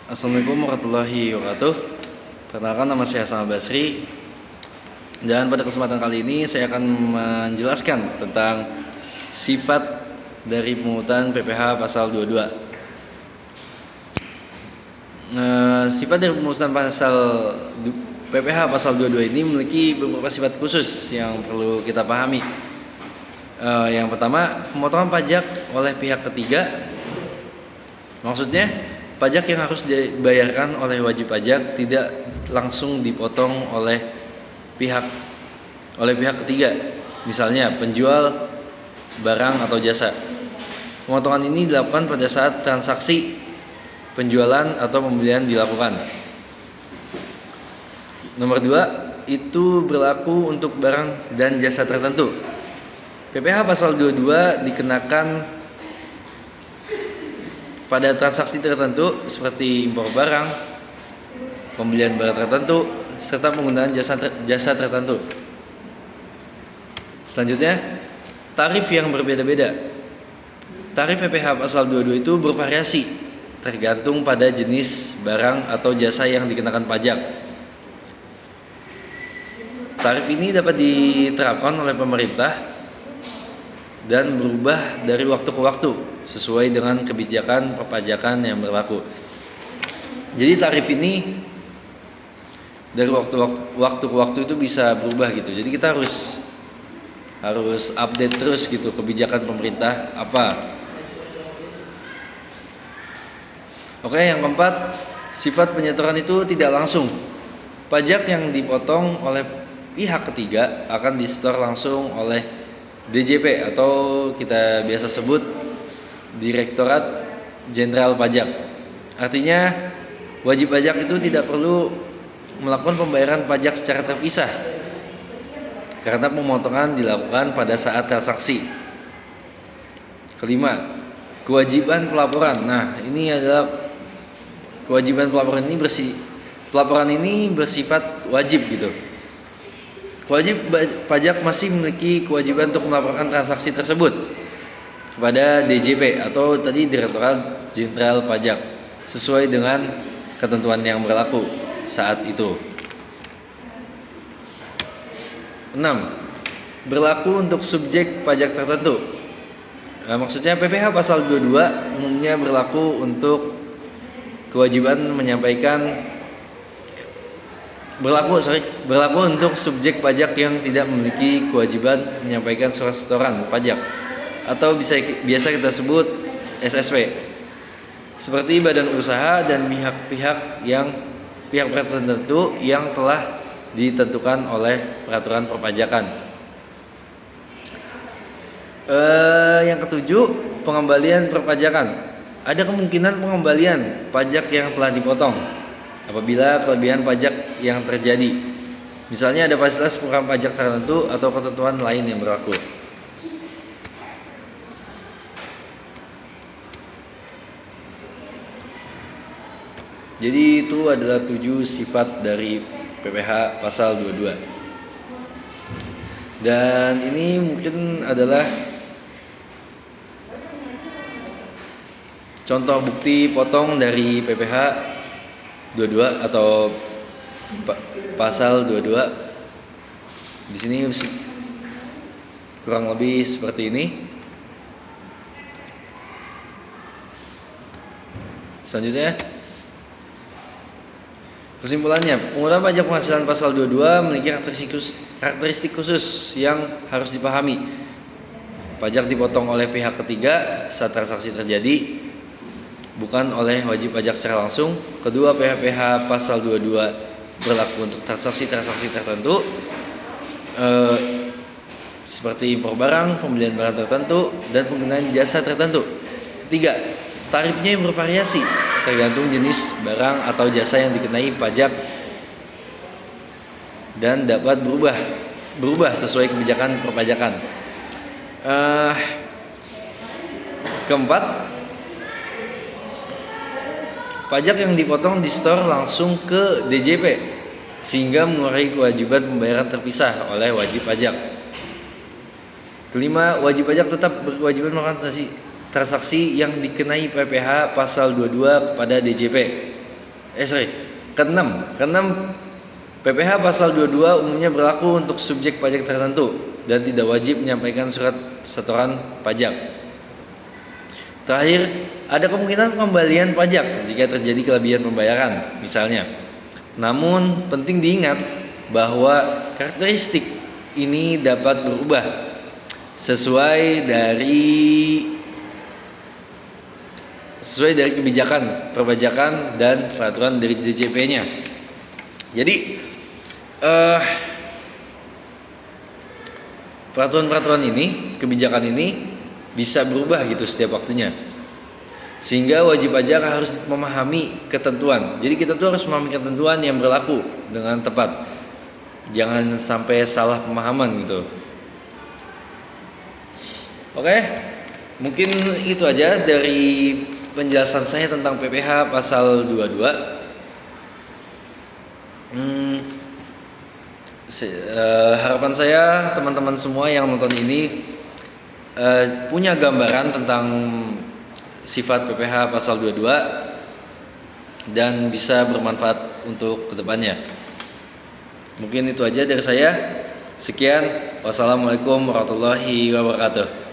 Assalamualaikum warahmatullahi wabarakatuh. Perkenalkan, nama saya Hasan Basri. Dan pada kesempatan kali ini saya akan menjelaskan tentang sifat dari pungutan PPh pasal 22. Sifat dari pungutan PPh pasal 22 ini memiliki beberapa sifat khusus yang perlu kita pahami. Yang pertama, pemotongan pajak oleh pihak ketiga. Maksudnya, pajak yang harus dibayarkan oleh wajib pajak tidak langsung dipotong oleh pihak ketiga, misalnya penjual barang atau jasa. Pemotongan ini dilakukan pada saat transaksi penjualan atau pembelian dilakukan. Nomor 2, itu berlaku untuk barang dan jasa tertentu. PPh pasal 22 dikenakan pada transaksi tertentu seperti impor barang, pembelian barang tertentu, serta penggunaan jasa tertentu. Selanjutnya, tarif yang berbeda-beda. Tarif PPh pasal 22 itu bervariasi tergantung pada jenis barang atau jasa yang dikenakan pajak. Tarif ini dapat diterapkan oleh pemerintah dan berubah dari waktu ke waktu sesuai dengan kebijakan perpajakan yang berlaku. Jadi tarif ini dari waktu ke waktu itu bisa berubah gitu. Jadi kita harus update terus gitu kebijakan pemerintah apa. Oke, yang keempat, sifat penyetoran itu tidak langsung. Pajak yang dipotong oleh pihak ketiga akan disetor langsung oleh DJP atau kita biasa sebut Direktorat Jenderal Pajak. Artinya wajib pajak itu tidak perlu melakukan pembayaran pajak secara terpisah karena pemotongan dilakukan pada saat transaksi. Kelima, kewajiban pelaporan. Nah, ini adalah kewajiban pelaporan ini bersifat wajib gitu. Wajib pajak masih memiliki kewajiban untuk melaporkan transaksi tersebut kepada DJP atau tadi Direktorat Jenderal Pajak sesuai dengan ketentuan yang berlaku saat itu. 6. Berlaku untuk subjek pajak tertentu. Maksudnya PPh pasal 22 umumnya berlaku untuk kewajiban berlaku untuk subjek pajak yang tidak memiliki kewajiban menyampaikan surat setoran pajak atau biasa kita sebut SSP, seperti badan usaha dan pihak tertentu yang telah ditentukan oleh peraturan perpajakan. Yang ketujuh, pengembalian perpajakan. Ada kemungkinan pengembalian pajak yang telah dipotong apabila kelebihan pajak yang terjadi, misalnya ada fasilitas program pajak tertentu atau ketentuan lain yang berlaku. Jadi itu adalah 7 sifat dari PPh pasal 22. Dan ini mungkin adalah contoh bukti potong dari PPh 22 atau pasal 22. Di sini kurang lebih seperti ini. Selanjutnya, kesimpulannya, pungutan pajak penghasilan pasal 22 memiliki karakteristik khusus yang harus dipahami. Pajak dipotong oleh pihak ketiga saat transaksi terjadi, bukan oleh wajib pajak secara langsung. Kedua, PPh pasal 22 berlaku untuk transaksi-transaksi tertentu seperti impor barang, pembelian barang tertentu, dan penggunaan jasa tertentu. Ketiga, tarifnya yang bervariasi tergantung jenis barang atau jasa yang dikenai pajak dan dapat berubah sesuai kebijakan perpajakan. Keempat, pajak yang dipotong disetor langsung ke DJP sehingga mengurangi kewajiban pembayaran terpisah oleh wajib pajak. Kelima, wajib pajak tetap berkewajiban melakukan transaksi yang dikenai PPh pasal 22 kepada DJP. sorry, keenam PPh pasal 22 umumnya berlaku untuk subjek pajak tertentu dan tidak wajib menyampaikan surat setoran pajak. Terakhir, ada kemungkinan pembalian pajak jika terjadi kelebihan pembayaran, misalnya. Namun, penting diingat bahwa karakteristik ini dapat berubah sesuai dari kebijakan perpajakan dan peraturan dari DJP-nya. Jadi peraturan ini, kebijakan ini bisa berubah gitu setiap waktunya. Sehingga wajib pajak harus memahami ketentuan. Jadi kita tuh harus memahami ketentuan yang berlaku dengan tepat. Jangan sampai salah pemahaman gitu. Oke, mungkin itu aja dari penjelasan saya tentang PPh pasal 22. Harapan saya teman-teman semua yang nonton ini punya gambaran tentang sifat PPh pasal 22 dan bisa bermanfaat untuk kedepannya. Mungkin itu aja dari saya. Sekian, wassalamualaikum warahmatullahi wabarakatuh.